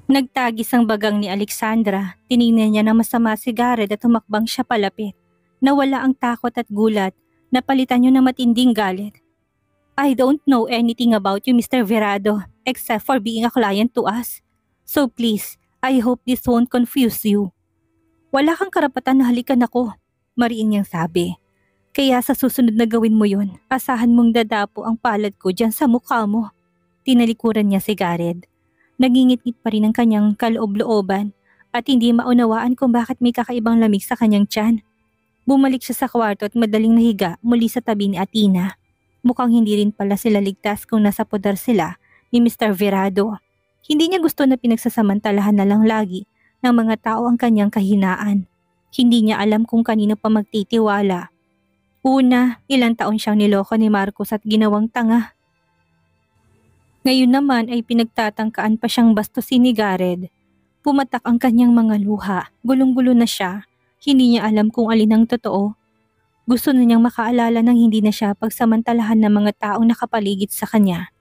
Nagtagis ang bagang ni Alexandra, tiningnan niya ng masama si Garrett at tumakbang siya palapit. Nawala ang takot at gulat, napalitan niyo ng matinding galit. I don't know anything about you, Mr. Verado, except for being a client to us. So please, I hope this won't confuse you. Wala kang karapatan na halikan ako, mariin niyang sabi. Kaya sa susunod na gawin mo yun, asahan mong dadapo ang palad ko dyan sa mukha mo. Tinalikuran niya si Garrett. Nagingit-ngit pa rin ang kanyang kaloob-looban at hindi maunawaan kung bakit may kakaibang lamig sa kanyang tiyan. Bumalik siya sa kwarto at madaling nahiga muli sa tabi ni Athena. Mukhang hindi rin pala sila ligtas kung nasa poder sila ni Mr. Verado. Hindi niya gusto na pinagsasamantalahan na lang lagi ng mga tao ang kanyang kahinaan. Hindi niya alam kung kanino pa magtitiwala. Una, ilang taon siyang niloko ni Marcos at ginawang tanga. Ngayon naman ay pinagtatangkaan pa siyang bastusin ni Garrett. Pumatak ang kanyang mga luha, gulong-gulo na siya. Hindi niya alam kung alin ang totoo. Gusto na niyang makaalala nang hindi na siya pagsamantalahan ng mga taong nakapaligid sa kanya.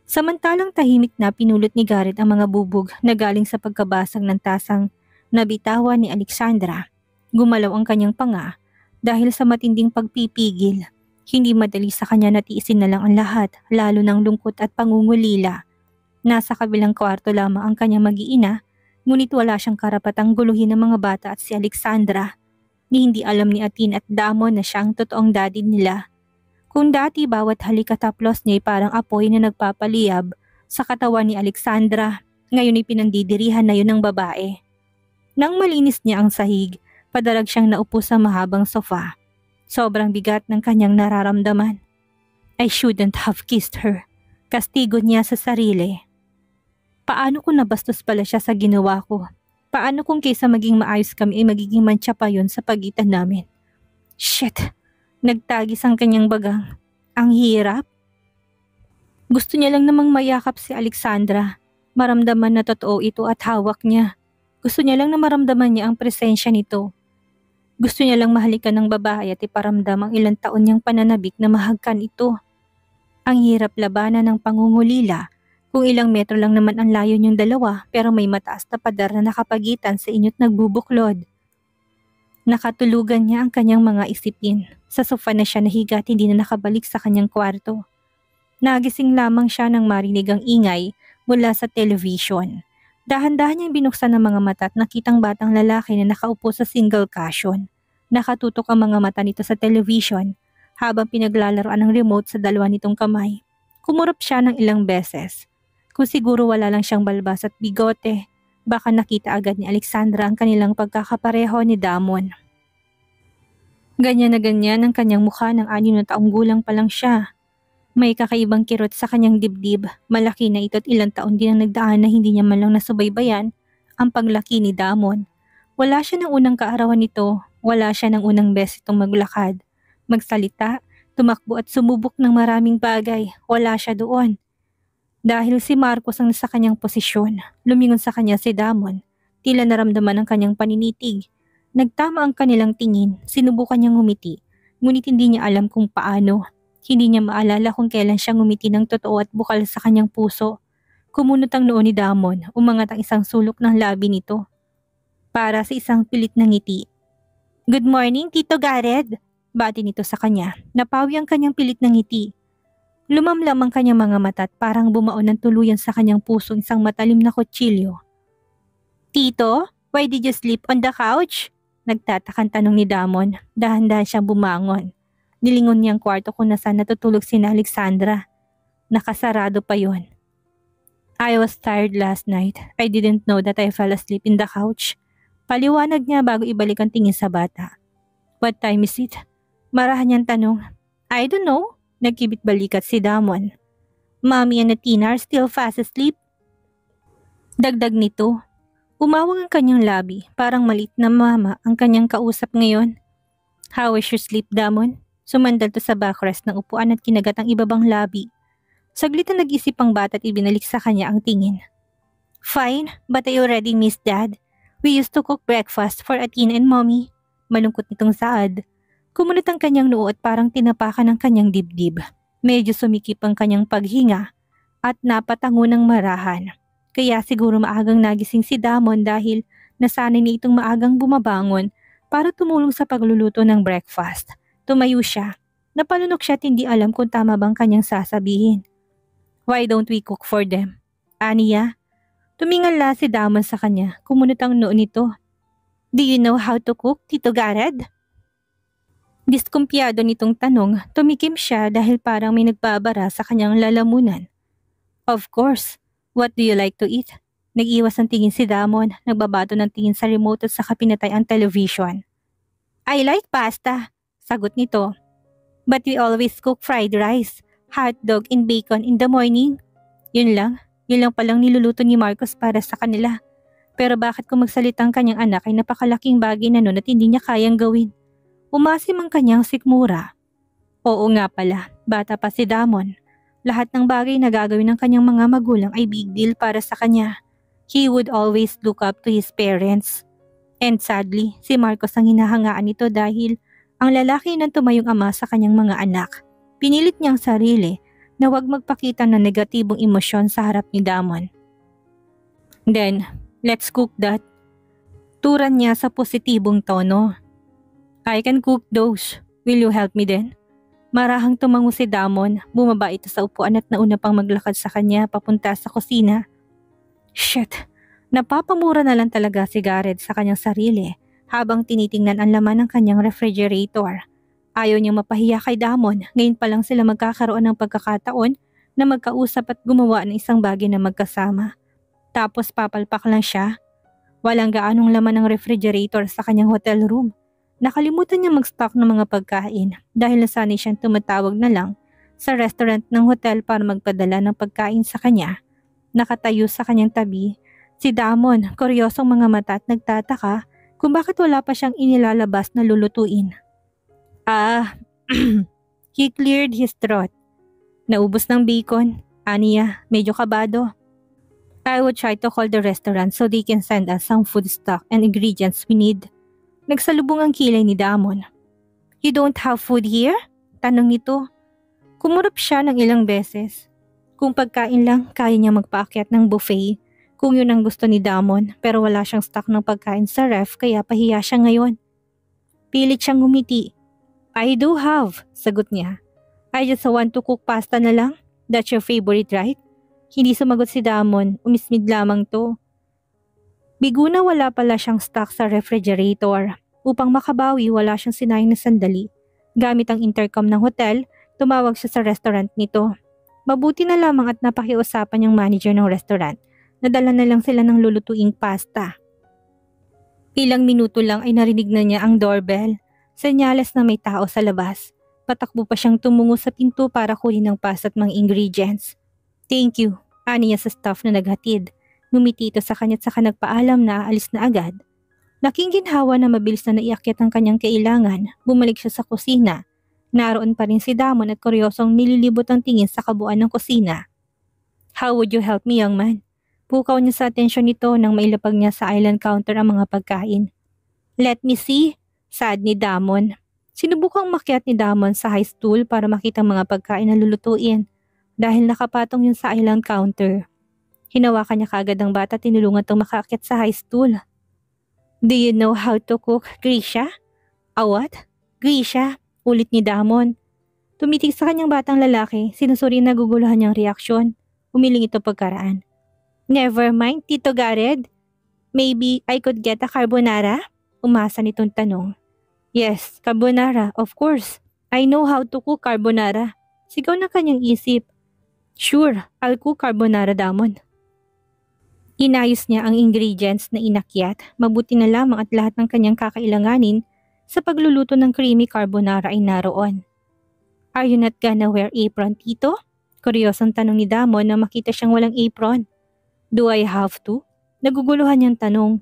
Samantalang tahimik na pinulot ni Garrett ang mga bubog na galing sa pagkabasag ng tasang nabitawan ni Alexandra. Gumalaw ang kanyang panga dahil sa matinding pagpipigil. Hindi madali sa kanya na tiisin na lang ang lahat, lalo ng lungkot at pangungulila. Nasa kabilang kwarto lamang ang kanyang mag-iina, ngunit wala siyang karapatang guluhin ng mga bata at si Alexandra. Ni hindi alam ni Atin at Damon na siya ang totoong daddy nila. Kung dati bawat halikataplos niya ay parang apoy na nagpapaliyab sa katawan ni Alexandra, ngayon ay pinandidirihan na yun ng babae. Nang malinis niya ang sahig, padarag siyang naupo sa mahabang sofa. Sobrang bigat ng kanyang nararamdaman. I shouldn't have kissed her. Kastigo niya sa sarili. Paano kung nabastos pala siya sa ginawa ko? Paano kung kaysa maging maayos kami ay magiging mantsa pa yun sa pagitan namin? Shit! Nagtagis ang kanyang bagang. Ang hirap. Gusto niya lang namang mayakap si Alexandra. Maramdaman na totoo ito at hawak niya. Gusto niya lang na maramdaman niya ang presensya nito. Gusto niya lang mahalikan ng babae at iparamdam ang ilang taon niyang pananabik na mahagkan ito. Ang hirap labanan ng pangungulila. Kung ilang metro lang naman ang layo niyong dalawa pero may mataas na pader na nakapagitan sa inyo't nagbubuklod. Nakatulugan niya ang kanyang mga isipin. Sa sofa na siya nahiga at hindi na nakabalik sa kanyang kwarto. Nagising lamang siya nang marinig ang ingay mula sa television. Dahan-dahan niyang binuksan ang mga mata at nakitang batang lalaki na nakaupo sa single cushion. Nakatutok ang mga mata nito sa television habang pinaglalaroan ng remote sa dalawa nitong kamay. Kumurup siya ng ilang beses. Kung siguro wala lang siyang balbas at bigote, baka nakita agad ni Alexandra ang kanilang pagkakapareho ni Damon. Ganyan na ganyan ang kanyang mukha ng 6 na taong gulang pa lang siya. May kakaibang kirot sa kanyang dibdib, malaki na ito at ilang taon din ang nagdaan na hindi niya man lang nasubaybayan ang paglaki ni Damon. Wala siya ng unang kaarawan nito, wala siya ng unang beses itong maglakad, magsalita, tumakbo at sumubok ng maraming bagay, wala siya doon. Dahil si Marcos ang nasa kanyang posisyon, lumingon sa kanya si Damon, tila naramdaman ang kanyang paninitig. Nagtama ang kanilang tingin, sinubukan niyang ngumiti, ngunit hindi niya alam kung paano. Hindi niya maalala kung kailan siya ngumiti ng totoo at bukal sa kanyang puso. Kumunot ang noo ni Damon, umangat ang isang sulok ng labi nito. Para sa isang pilit na ngiti. Good morning, Tito Garrett! Bati nito sa kanya, napawi ang kanyang pilit na ngiti. Lumamlam ang kanyang mga mata at parang bumaon ng tuluyan sa kanyang puso isang matalim na kutsilyo. Tito, why did you sleep on the couch? Nagtatakang tanong ni Damon, dahan-dahan siyang bumangon. Nilingon niyang kwarto kung nasaan natutulog si Alexandra. Nakasarado pa yon. I was tired last night. I didn't know that I fell asleep in the couch. Paliwanag niya bago ibalik ang tingin sa bata. What time is it? Marahan niyang tanong. I don't know. Nagkibit balikat si Damon. Mommy and Athena are still fast asleep. Dagdag nito. Umawang ang kanyang labi, parang maliit na mama ang kanyang kausap ngayon. How is your sleep, Damon? Sumandal to sa backrest ng upuan at kinagat ang ibabang labi. Saglit na nag-isip ang bata at ibinalik sa kanya ang tingin. Fine, but I already missed Dad. We used to cook breakfast for Athena and Mommy. Malungkot nitong saad. Kumunot ang kanyang noo at parang tinapakan ang kanyang dibdib. Medyo sumikip ang kanyang paghinga at napatango ng marahan. Kaya siguro maagang nagising si Damon dahil nasanay niya itong maagang bumabangon para tumulong sa pagluluto ng breakfast. Tumayo siya. Napalunok siya at hindi alam kung tama bang kanyang sasabihin. Why don't we cook for them? Aniya? Tumingala si Damon sa kanya, kumunot ang noo nito. Do you know how to cook, Tito Garrett? Diskumpiyado nitong tanong, tumikim siya dahil parang may nagbabara sa kanyang lalamunan. Of course. What do you like to eat? Nag-iwas ng tingin si Damon, nagbabato ng tingin sa remote at saka pinatay ang television. I like pasta, sagot nito. But we always cook fried rice, hotdog and bacon in the morning. Yun lang palang niluluto ni Marcos para sa kanila. Pero bakit kung magsalitang kanyang anak ay napakalaking bagay na nun at hindi niya kayang gawin? Umasim ang kanyang sikmura. Oo nga pala, bata pa si Damon. Lahat ng bagay na gagawin ng kanyang mga magulang ay big deal para sa kanya. He would always look up to his parents. And sadly, si Marcos ang hinahangaan nito dahil ang lalaki nang tumayong ama sa kanyang mga anak. Pinilit niyang sarili na huwag magpakita ng negatibong emosyon sa harap ni Damon. Then, let's cook that. Turan niya sa positibong tono. I can cook those. Will you help me then? Marahang tumango si Damon, bumaba ito sa upuan at nauna pang maglakad sa kanya papunta sa kusina. Shit, napapamura na lang talaga si Garrett sa kanyang sarili habang tinitingnan ang laman ng kanyang refrigerator. Ayaw niyang mapahiya kay Damon, ngayon pa lang sila magkakaroon ng pagkakataon na magkausap at gumawa ng isang bagay na magkasama. Tapos papalpak lang siya. Walang gaanong laman ng refrigerator sa kanyang hotel room. Nakalimutan niya mag-stock ng mga pagkain dahil nasanay siyang tumatawag na lang sa restaurant ng hotel para magpadala ng pagkain sa kanya. Nakatayo sa kanyang tabi, si Damon, kuryosong mga mata at nagtataka kung bakit wala pa siyang inilalabas na lulutuin. He cleared his throat. Naubos ng bacon. Aniya, medyo kabado. I would try to call the restaurant so they can send us some food stock and ingredients we need. Nagsalubong ang kilay ni Damon. You don't have food here? Tanong nito. Kumurap siya ng ilang beses. Kung pagkain lang, kaya niya magpaakyat ng buffet. Kung yun ang gusto ni Damon, pero wala siyang stock ng pagkain sa ref kaya pahiya siya ngayon. Pilit siyang ngumiti. I do have, sagot niya. I just want to cook pasta na lang. That's your favorite, right? Hindi sumagot si Damon, umismid lamang to. Bigo na wala pala siyang stock sa refrigerator. Upang makabawi, wala siyang sinayang na sandali. Gamit ang intercom ng hotel, tumawag siya sa restaurant nito. Mabuti na lamang at napakiusapan yung manager ng restaurant. Nadala na lang sila ng lulutuing pasta. Ilang minuto lang ay narinig na niya ang doorbell. Senyales na may tao sa labas. Patakbo pa siyang tumungo sa pinto para kunin ang pasta at mga ingredients. Thank you, ani niya sa staff na naghatid. Ngumiti ito sa kanya at saka nagpaalam na aalis na agad. Laking ginhawa na mabilis na naiakyat ang kanyang kailangan. Bumalik siya sa kusina. Naroon pa rin si Damon at kuryosong nililibot ang tingin sa kabuuan ng kusina. How would you help me, young man? Pukaw niya sa atensyon nito nang mailapag niya sa island counter ang mga pagkain. Let me see, saad ni Damon. Sinubukang makyat ni Damon sa high stool para makita ang mga pagkain na lulutuin dahil nakapatong yun sa island counter. Hinawakan niya kaagad ang bata at tinulungan itong makaakyat sa high stool. Do you know how to cook, Grisha? What? Grisha, ulit ni Damon. Tumitig sa kanyang batang lalaki, sinusuri na naguguluhan niyang reaksyon. Umiling ito pagkaraan. Never mind, Tito Garrett. Maybe I could get a carbonara? Umasa nitong tanong. Yes, carbonara, of course. I know how to cook carbonara. Sigaw na kanyang isip. Sure, I'll cook carbonara, Damon. Inayos niya ang ingredients na inakyat, mabuti na lamang at lahat ng kanyang kakailanganin sa pagluluto ng creamy carbonara ay naroon. Are you not gonna wear apron, Tito? Kuryosong tanong ni Damon na makita siyang walang apron. Do I have to? Naguguluhan niyang tanong.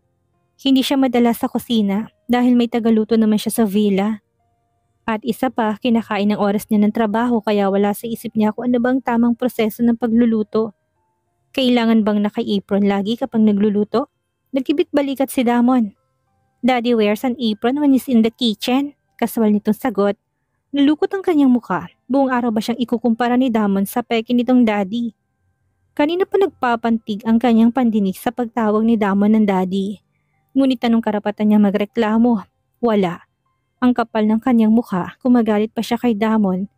Hindi siya madala sa kusina dahil may tagaluto naman siya sa villa. At isa pa, kinakain ng oras niya ng trabaho kaya wala sa isip niya kung ano bang tamang proseso ng pagluluto. Kailangan bang naka-apron lagi kapag nagluluto? Nagkibit balikat si Damon. Daddy wears an apron when he's in the kitchen. Kaswal nitong sagot. Nalukot ang kanyang muka. Buong araw ba siyang ikukumpara ni Damon sa peke nitong daddy? Kanina pa nagpapantig ang kanyang pandinig sa pagtawag ni Damon ng daddy. Ngunit anong karapatan niya magreklamo? Wala. Ang kapal ng kanyang mukha, kumagalit pa siya kay Damon.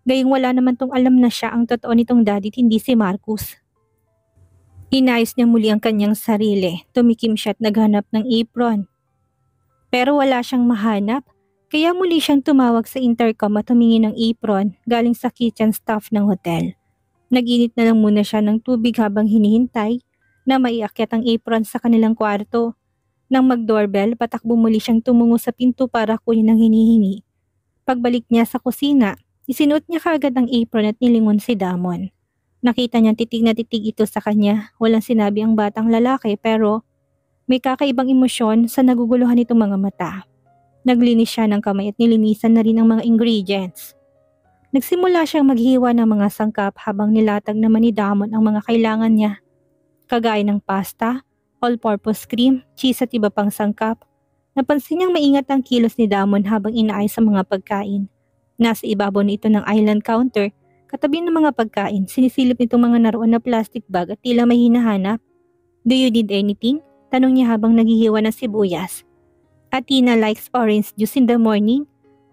Gayong wala naman tong alam na siya ang totoo nitong daddy at hindi si Marcus. Inayos niya muli ang kanyang sarili, tumikim siya at naghanap ng apron. Pero wala siyang mahanap, kaya muli siyang tumawag sa intercom at tumingin ng apron galing sa kitchen staff ng hotel. Nag-init na lang muna siya ng tubig habang hinihintay na maiakyat ang apron sa kanilang kwarto. Nang mag-doorbell, patakbo muli siyang tumungo sa pinto para kunin ang hinihingi. Pagbalik niya sa kusina, isinuot niya kaagad ang apron at nilingon si Damon. Nakita niyang titig na titig ito sa kanya. Walang sinabi ang batang lalaki pero may kakaibang emosyon sa naguguluhan nitong mga mata. Naglinis siya ng kamay at nilinisan na rin ang mga ingredients. Nagsimula siyang maghiwa ng mga sangkap habang nilatag naman ni Damon ang mga kailangan niya. Kagaya ng pasta, all-purpose cream, cheese at iba pang sangkap. Napansin niyang maingat ang kilos ni Damon habang inaayos ang mga pagkain. Nasa ibabaw na ito ng island counter, katabi ng mga pagkain, sinisilip nitong mga naroon na plastic bag at tila may hinahanap. Do you need anything? Tanong niya habang naghihiwa ng sibuyas. Athena likes orange juice in the morning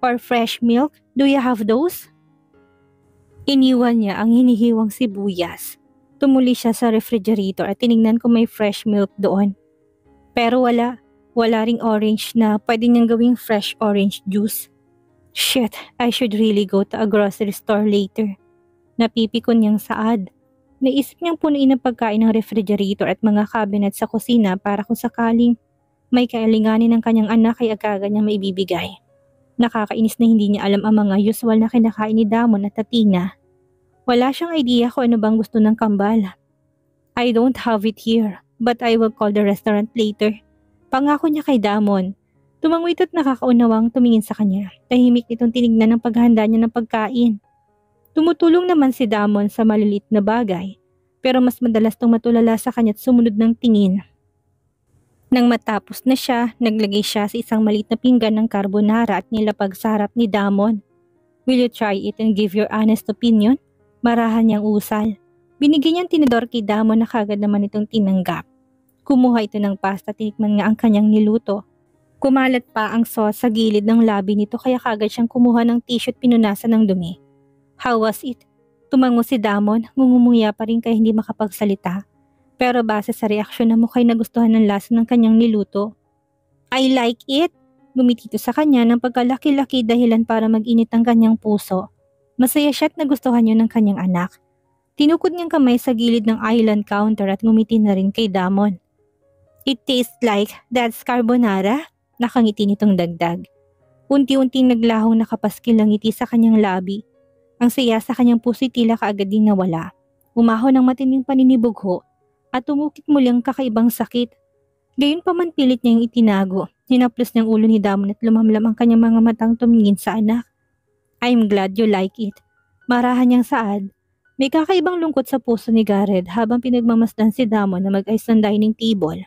or fresh milk. Do you have those? Iniwan niya ang hinihiwang sibuyas. Tumuli siya sa refrigerator at tinignan kung may fresh milk doon. Pero wala ring orange na pwede niyang gawing fresh orange juice. Shit, I should really go to a grocery store later. Napipikon niyang saad. Naisip niyang punuin ang pagkain ng refrigerator at mga cabinet sa kusina para kung sakaling may kailanganin ng kanyang anak ay agad niyang maibibigay. Nakakainis na hindi niya alam ang mga usual na kinakain ni Damon at Athena. Wala siyang idea kung ano bang gusto ng kambal. I don't have it here, but I will call the restaurant later. Pangako niya kay Damon. Tumangwit at nakakaunawang tumingin sa kanya. Tahimik nitong tinignan ang paghahanda niya ng pagkain. Tumutulong naman si Damon sa maliliit na bagay, pero mas madalas itong matulala sa kanya at sumunod ng tingin. Nang matapos na siya, naglagay siya sa isang maliit na pinggan ng carbonara at nilapag sa harap ni Damon. Will you try it and give your honest opinion? Marahan niyang usal. Binigyan niyang tinidor kay Damon na kagad naman itong tinanggap. Kumuha ito ng pasta at tinikman nga ang kanyang niluto. Kumalat pa ang sauce sa gilid ng labi nito kaya kagad siyang kumuha ng tissue at pinunasan ng dumi. How was it? Tumango si Damon, ngumumuya pa rin kaya hindi makapagsalita. Pero base sa reaksyon na mukha'y nagustuhan ng lasa ng kanyang niluto. I like it! Gumiti ito sa kanya ng pagkalaki-laki dahilan para mag-init ang kanyang puso. Masaya siya at nagustuhan niya ng kanyang anak. Tinukod niyang kamay sa gilid ng island counter at ngumiti na rin kay Damon. It tastes like dad's carbonara? Nakangiti nitong dagdag. Unti-unting naglahong nakapaskil ang ngiti sa kanyang labi. Ang saya sa kanyang puso tila kaagad ding nawala. Umahon ng matinding paninibugho at tumukit muli ang kakaibang sakit. Gayunpaman pilit niyang itinago. Hinaplos niyang ulo ni Damon at lumamlam ang kanyang mga matang tumingin sa anak. I'm glad you like it. Marahan niyang saad. May kakaibang lungkot sa puso ni Gareth habang pinagmamasdan si Damon na mag-ayos ng dining table.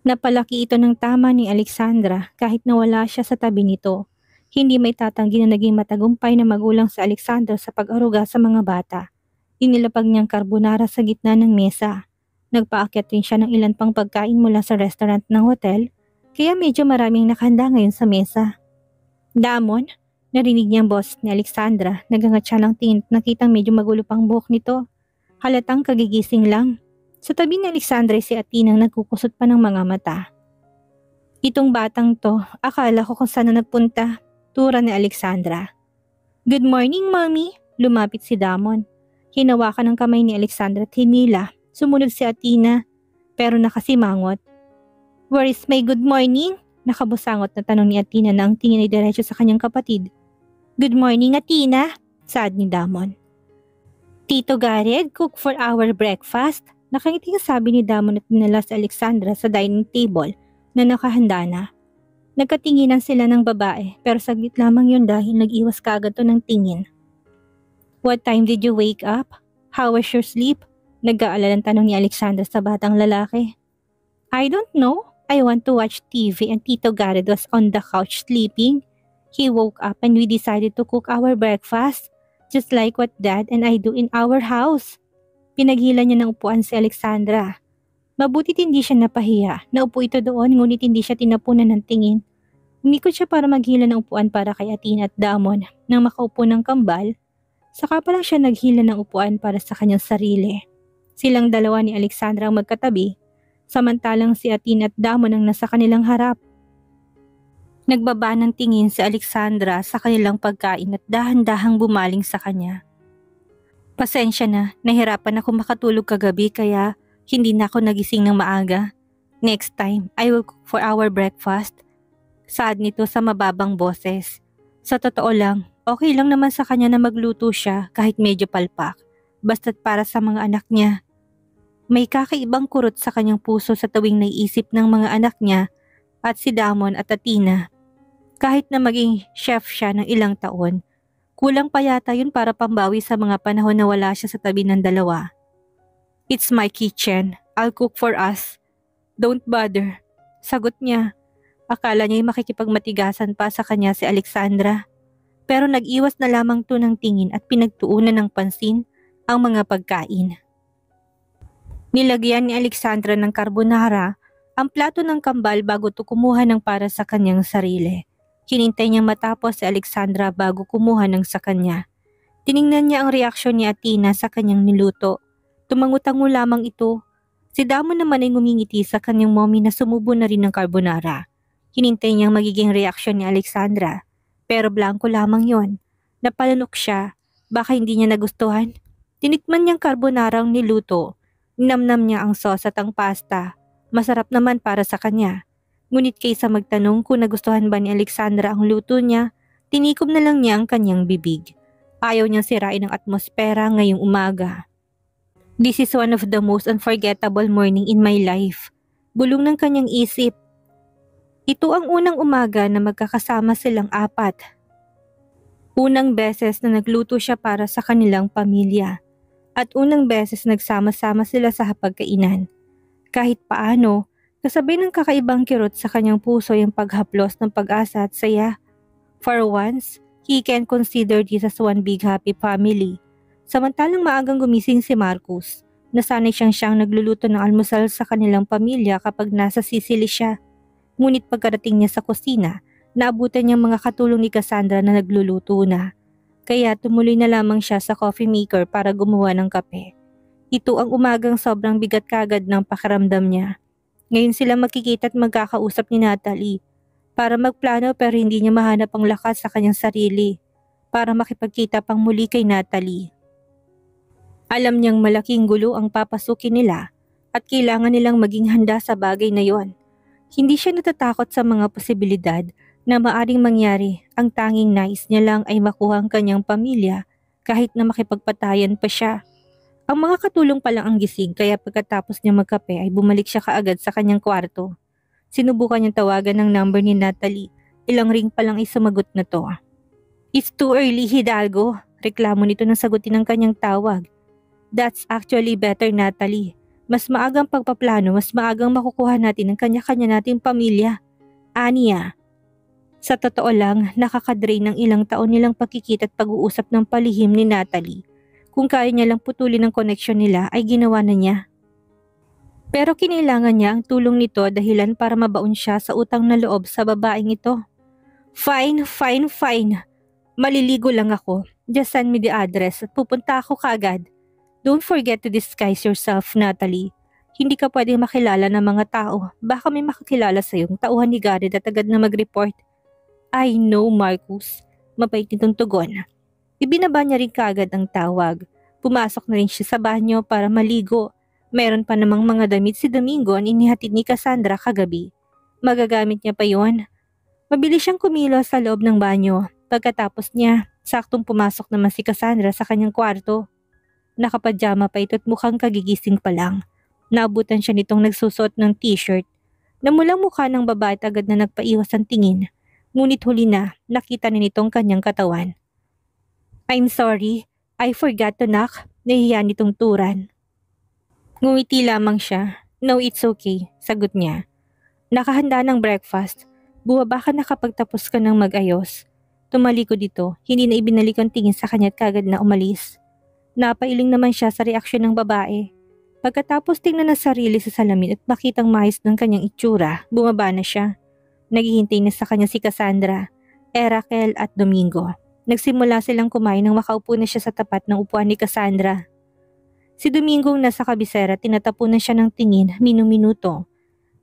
Napalaki ito ng tama ni Alexandra kahit nawala siya sa tabi nito. Hindi may tatanggi na naging matagumpay na magulang sa Alexander sa pag-aruga sa mga bata. Inilapag niyang carbonara sa gitna ng mesa. Nagpaakyat rin siya ng ilan pang pagkain mula sa restaurant ng hotel, kaya medyo maraming nakahanda ngayon sa mesa. Damon, narinig niya ang boses ni Alexandra. Nagangat siya ng tingin at nakitang medyo magulo pang buhok nito. Halatang kagigising lang. Sa tabi ni Alexandra si Athena ang nagkukusot pa ng mga mata. Itong batang to, akala ko kung saan na nagpunta, tura ni Alexandra. Good morning, Mommy! Lumapit si Damon. Hinawakan ng kamay ni Alexandra at hinila. Sumunod si Athena, pero nakasimangot. Where is my good morning? Nakabusangot na tanong ni Athena na ang tingin ay diretso sa kanyang kapatid. Good morning, Athena! Saad ni Damon. Tito Gareth, cook for our breakfast. Nakangiting sabi ni Damon at dinala si Alexandra sa dining table na nakahanda na. Nagkatinginan sila ng babae pero saglit lamang yun dahil nag-iwas kaagad to ng tingin. What time did you wake up? How was your sleep? Nag-aalalang tanong ni Alexandra sa batang lalaki. I don't know. I want to watch TV and Tito Gareth was on the couch sleeping. He woke up and we decided to cook our breakfast just like what Dad and I do in our house. Pinaghila niya ng upuan si Alexandra. Mabutit hindi siya napahiya. Naupo ito doon ngunit hindi siya tinapunan ng tingin. Umikot siya para maghila ng upuan para kay Athena at Damon. Nang makaupo ng kambal, saka pa lang siya naghila ng upuan para sa kanyang sarili. Silang dalawa ni Alexandra ang magkatabi, samantalang si Athena at Damon ang nasa kanilang harap. Nagbaba ng tingin si Alexandra sa kanilang pagkain at dahan-dahang bumaling sa kanya. Pasensya na, nahirapan ako makatulog kagabi kaya hindi na ako nagising ng maaga. Next time, I will cook for our breakfast. Sad nito sa mababang boses. Sa totoo lang, okay lang naman sa kanya na magluto siya kahit medyo palpak, basta't para sa mga anak niya. May kakaibang kurot sa kanyang puso sa tuwing naiisip ng mga anak niya at si Damon at Athena. Kahit na maging chef siya ng ilang taon, kulang pa yata yun para pambawi sa mga panahon na wala siya sa tabi ng dalawa. It's my kitchen. I'll cook for us. Don't bother. Sagot niya. Akala niya'y makikipagmatigasan pa sa kanya si Alexandra. Pero nag-iwas na lamang to ng tingin at pinagtuunan ng pansin ang mga pagkain. Nilagyan ni Alexandra ng carbonara ang plato ng kambal bago to kumuha ng para sa kanyang sarili. Hinintay niyang matapos si Alexandra bago kumuha ng sa kanya. Tiningnan niya ang reaksyon ni Athena sa kanyang niluto. Tumangutango lamang ito. Si Damon naman ay ngumingiti sa kanyang mommy na sumubo na rin ng carbonara. Hinintay niyang magiging reaksyon ni Alexandra. Pero blanco lamang yon. Napalunok siya. Baka hindi niya nagustuhan. Tinikman niyang carbonara ang niluto. Ninamnam niya ang sauce at ang pasta. Masarap naman para sa kanya. Ngunit kaysa magtanong kung nagustuhan ba ni Alexandra ang luto niya, tinikom na lang niya ang kanyang bibig. Ayaw niyang sirain ang atmosfera ngayong umaga. This is one of the most unforgettable morning in my life. Bulong ng kanyang isip. Ito ang unang umaga na magkakasama silang apat. Unang beses na nagluto siya para sa kanilang pamilya. At unang beses nagsama-sama sila sa hapagkainan. Kahit paano, kasabay ng kakaibang kirot sa kanyang puso yung paghaplos ng pag-asa at saya. For once, he can consider this as one big happy family. Samantalang maagang gumising si Marcus, nasanay siyang nagluluto ng almusal sa kanilang pamilya kapag nasa Sicily siya. Ngunit pagkarating niya sa kusina, naabutan niyang mga katulong ni Cassandra na nagluluto na. Kaya tumuloy na lamang siya sa coffee maker para gumawa ng kape. Ito ang umagang sobrang bigat kagad ng pakiramdam niya. Ngayon sila makikita at magkakausap ni Natalie para magplano pero hindi niya mahanap ang lakas sa kanyang sarili para makipagkita pang muli kay Natalie. Alam niyang malaking gulo ang papasukin nila at kailangan nilang maging handa sa bagay na yon. Hindi siya natatakot sa mga posibilidad na maaring mangyari. Ang tanging nais niya lang ay makuha ang kanyang pamilya kahit na makipagpatayan pa siya. Ang mga katulong pa lang ang gising kaya pagkatapos niya magkape ay bumalik siya kaagad sa kanyang kwarto. Sinubukan niyang tawagan ng number ni Natalie. Ilang ring pa lang ay sumagot na to. It's too early, Hidalgo. Reklamo nito nang sagutin ang kanyang tawag. That's actually better, Natalie. Mas maagang pagpaplano, mas maagang makukuha natin ang kanya-kanya nating pamilya. Aniya. Sa totoo lang, nakakadrain ng ilang taon nilang pagkikita at pag-uusap ng palihim ni Natalie. Kung kaya niya lang putulin ang koneksyon nila ay ginawa na niya. Pero kinailangan niya ang tulong nito dahilan para mabaon siya sa utang na loob sa babaeng ito. Fine. Maliligo lang ako. Just send me the address at pupunta ako kaagad. Don't forget to disguise yourself, Natalie. Hindi ka pwedeng makilala ng mga tao. Baka may makakilala sa iyong tauhan ni Garrett at agad na mag-report. I know, Marcus. Mabait nitong tugon. Ibinaba niya rin kaagad ang tawag. Pumasok na rin siya sa banyo para maligo. Meron pa namang mga damit si Domingo ang inihatid ni Cassandra kagabi. Magagamit niya pa yon. Mabilis siyang kumilos sa loob ng banyo. Pagkatapos niya, saktong pumasok naman si Cassandra sa kanyang kwarto. Nakapadyama pa ito at mukhang kagigising pa lang. Naabutan siya nitong nagsusuot ng t-shirt. Namulang mukha ng babae at agad na nagpaiwas ang tingin. Ngunit huli na, nakita na nitong kanyang katawan. I'm sorry, I forgot to knock. Nahihiya nitong turan. Ngumiti lamang siya. No, it's okay, sagot niya. Nakahanda ng breakfast. Buwaba ka na kapag tapos ka ng mag-ayos. Tumalikod dito, hindi na ibinalik ang tingin sa kanya at kagad na umalis. Napailing naman siya sa reaksyon ng babae. Pagkatapos tingnan ng sarili sa salamin at makitang maayos ng kanyang itsura, bumaba na siya. Naghihintay na sa kanya si Cassandra, Raquel at Domingo. Nagsimula silang kumain nang makaupo na siya sa tapat ng upuan ni Cassandra. Si Domingo nasa kabisera, tinatapunan siya ng tingin, minuminuto.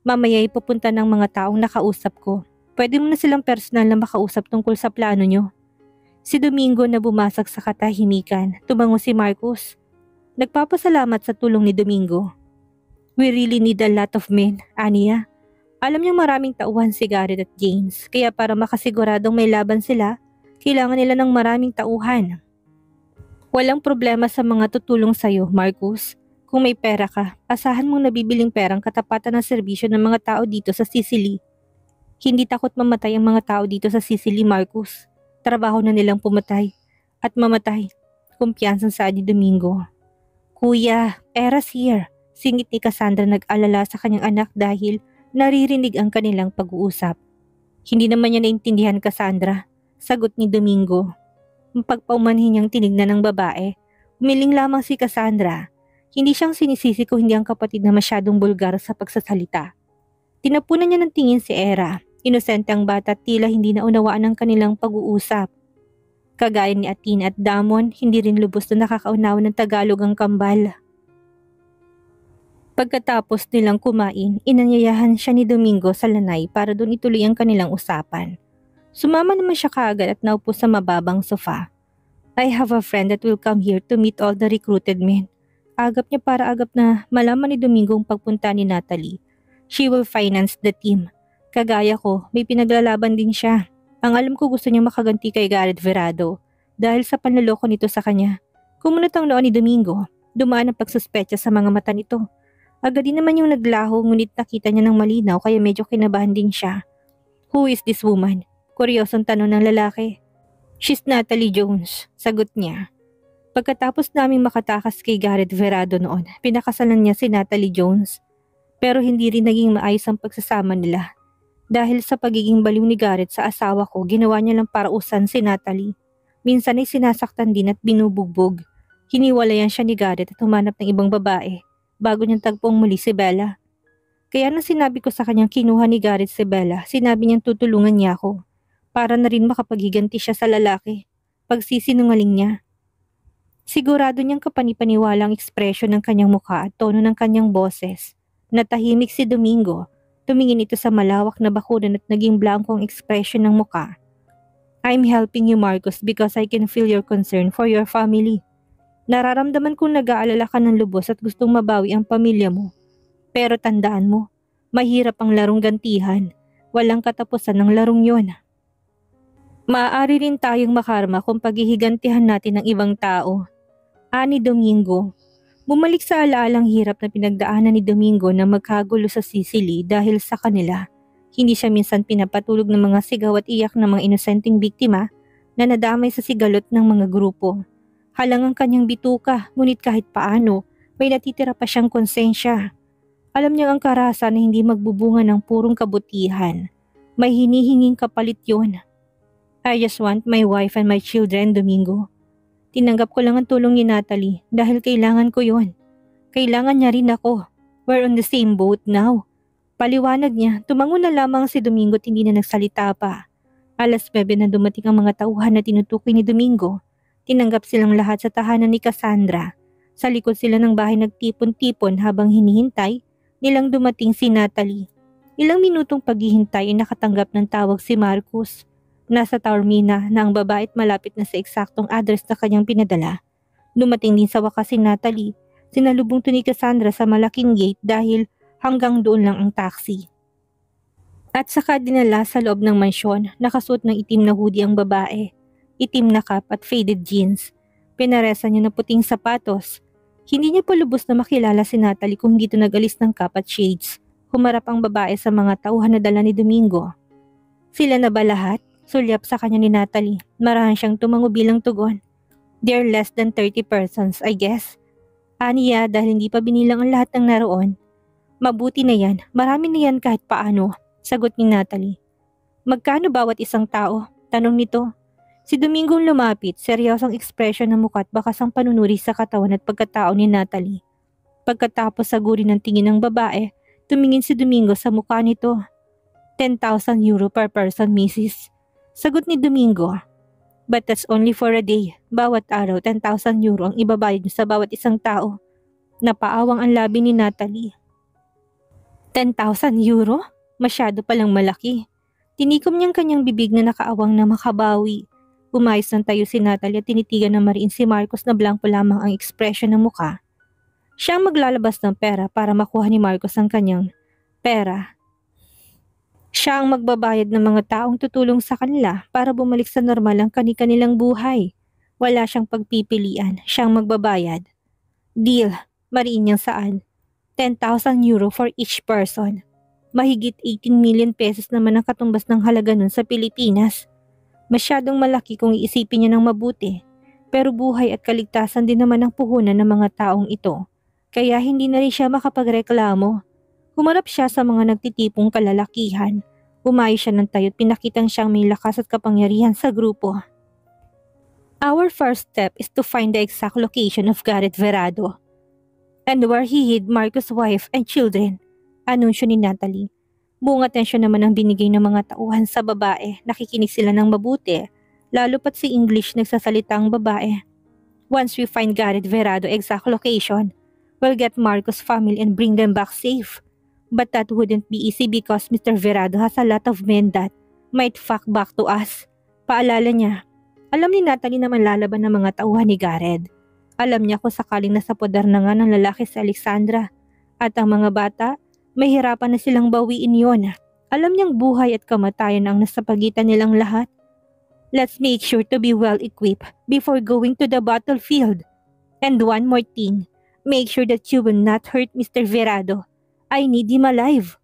Mamaya ipupunta ng mga taong nakausap ko. Pwede mo na silang personal na makausap tungkol sa plano nyo. Si Domingo na bumasag sa katahimikan, tumango si Marcus. Nagpapasalamat sa tulong ni Domingo. We really need a lot of men, Ania. Alam niyang maraming tauhan si Garrett at James, kaya para makasiguradong may laban sila, kailangan nila ng maraming tauhan. Walang problema sa mga tutulong sa'yo, Marcus. Kung may pera ka, asahan mong nabibiling perang katapatan ng serbisyo ng mga tao dito sa Sicily. Hindi takot mamatay ang mga tao dito sa Sicily, Marcus. Trabaho na nilang pumatay at mamatay. Kumpiyansang saad ni Domingo. Kuya, Era's here. Singit ni Cassandra nag-alala sa kanyang anak dahil naririnig ang kanilang pag-uusap. Hindi naman niya naintindihan, Cassandra. Sagot ni Domingo. Pagpaumanhin niyang tinignan ng babae, umiling lamang si Cassandra. Hindi siyang sinisisi kung hindi ang kapatid na masyadong bulgar sa pagsasalita. Tinapunan niya ng tingin si Era. Inosente ang bata at tila hindi na unawaan ang kanilang pag-uusap. Kagaya ni Athena at Damon, hindi rin lubos na nakakaunawa ng Tagalog ang kambal. Pagkatapos nilang kumain, inanyayahan siya ni Domingo sa lanay para doon ituloy ang kanilang usapan. Sumama naman siya kaagad at naupo sa mababang sofa. I have a friend that will come here to meet all the recruited men. Agap niya para agap na malaman ni Domingo ang pagpunta ni Natalie. She will finance the team. Kagaya ko, may pinaglalaban din siya. Ang alam ko gusto niya makaganti kay Garrett Verado dahil sa panloloko nito sa kanya. Kumunot ang noon ni Domingo, dumaan ang pagsuspecha sa mga mata nito. Agad din naman yung naglaho ngunit nakita niya ng malinaw kaya medyo kinabahan din siya. Who is this woman? Kuryosong tanong ng lalaki. She's Natalie Jones, sagot niya. Pagkatapos naming makatakas kay Garrett Verado noon, pinakasalan niya si Natalie Jones. Pero hindi rin naging maayos ang pagsasama nila. Dahil sa pagiging baliw ni Garrett sa asawa ko, ginawa niya lang parausan si Natalie. Minsan ay sinasaktan din at binubugbog. Hiniwalayan siya ni Garrett at humanap ng ibang babae bago niyang tagpong muli si Bella. Kaya nang sinabi ko sa kanyang kinuha ni Garrett si Bella, sinabi niyang tutulungan niya ako para na rin makapaghiganti siya sa lalaki. Pagsisinungaling niya. Sigurado niyang kapanipaniwala ang ekspresyon ng kanyang mukha at tono ng kanyang boses. Natahimik si Domingo. Tumingin ito sa malawak na bakuran at naging blanco ang ekspresyon ng muka. I'm helping you, Marcus, because I can feel your concern for your family. Nararamdaman kong nag-aalala ka ng lubos at gustong mabawi ang pamilya mo. Pero tandaan mo, mahirap ang larong gantihan. Walang katapusan ng larong yon. Maaari rin tayong makarma kung paghihigantihan natin ng ibang tao. Ani Domingo. Bumalik sa alaalang hirap na pinagdaanan ni Domingo na magkagulo sa Sicily dahil sa kanila. Hindi siya minsan pinapatulog ng mga sigaw at iyak ng mga inosenteng biktima na nadamay sa sigalot ng mga grupo. Halang ang kanyang bituka, ngunit kahit paano, may natitira pa siyang konsensya. Alam niya ang karahasan na hindi magbubunga ng purong kabutihan. May hinihinging kapalit yun. I just want my wife and my children, Domingo. Tinanggap ko lang ang tulong ni Natalie dahil kailangan ko yon. Kailangan niya rin ako. We're on the same boat now. Paliwanag niya, tumango na lamang si Domingo at hindi na nagsalita pa. Alas 9 na dumating ang mga tauhan na tinutukoy ni Domingo. Tinanggap silang lahat sa tahanan ni Cassandra. Sa likod sila ng bahay nagtipon-tipon habang hinihintay nilang dumating si Natalie. Ilang minutong paghihintay ay nakatanggap ng tawag si Marcus. Nasa Taormina na ang babae at malapit na sa eksaktong address na kanyang pinadala. Dumating din sa wakas si Natalie. Sinalubong to ni Cassandra sa malaking gate dahil hanggang doon lang ang taxi. At saka dinala sa loob ng mansyon, nakasuot ng itim na hoodie ang babae. Itim na cap at faded jeans. Pinaresa niya ng puting sapatos. Hindi niya pa lubos na makilala si Natalie kung hindi ito nag-alis ng cap at shades. Humarap ang babae sa mga tauhan na dala ni Domingo. Sila na ba lahat? Sulyap sa kanya ni Natalie. Marahan siyang tumango bilang tugon. They're less than 30 persons, I guess. Aniya dahil hindi pa binilang ang lahat ng naroon. Mabuti na yan, marami na yan kahit paano, sagot ni Natalie. Magkano bawat isang tao? Tanong nito. Si Domingong lumapit, seryosong ekspresyon ng mukha at bakas ang panunuri sa katawan at pagkatao ni Natalie. Pagkatapos sagurin ng tingin ng babae, tumingin si Domingo sa mukha nito. 10,000 euro per person, Mrs. Sagot ni Domingo. But that's only for a day. Bawat araw, 10,000 euro ang ibabayad niyo sa bawat isang tao. Napaawang ang labi ni Natalie. 10,000 euro? Masyado palang malaki. Tinikom niyang kanyang bibig na nakaawang na makabawi. Umayos ng tayo si Natalie at tinitigan na mariin si Marcos na blanco lamang ang ekspresyon ng muka. Siya ang maglalabas ng pera para makuha ni Marcos ang kanyang pera. Siya ang magbabayad ng mga taong tutulong sa kanila para bumalik sa normal ang kani-kanilang buhay. Wala siyang pagpipilian, siya ang magbabayad. Deal, mariin niyang saan. 10,000 euro for each person. Mahigit 18 million pesos naman ang katumbas ng halaga nun sa Pilipinas. Masyadong malaki kung iisipin niya ng mabuti. Pero buhay at kaligtasan din naman ang puhunan ng mga taong ito. Kaya hindi na rin siya makapagreklamo. Humarap siya sa mga nagtitipong kalalakihan. Umayos siya ng tayo at pinakitang siyang may lakas at kapangyarihan sa grupo. Our first step is to find the exact location of Garrett Verado and where he hid Marcos' wife and children, anunsyo ni Natalie. Buong atensyon naman ang binigay ng mga tauhan sa babae. Nakikinig sila ng mabuti, lalo pat si English nagsasalita ang babae. Once we find Garrett Verado exact location, we'll get Marcos' family and bring them back safe. But that wouldn't be easy because Mr. Verado has a lot of men that might fuck back to us. Paalala niya. Alam ni Natalie na manlalaban ng mga tauhan ni Garrett. Alam niya kung sakaling nasa poder na nga ng lalaki si Alexandra. At ang mga bata, mahirapan na silang bawiin yon. Alam niyang buhay at kamatayan ang nasa pagitan nilang lahat. Let's make sure to be well equipped before going to the battlefield. And one more thing, make sure that you will not hurt Mr. Verado. I need him alive.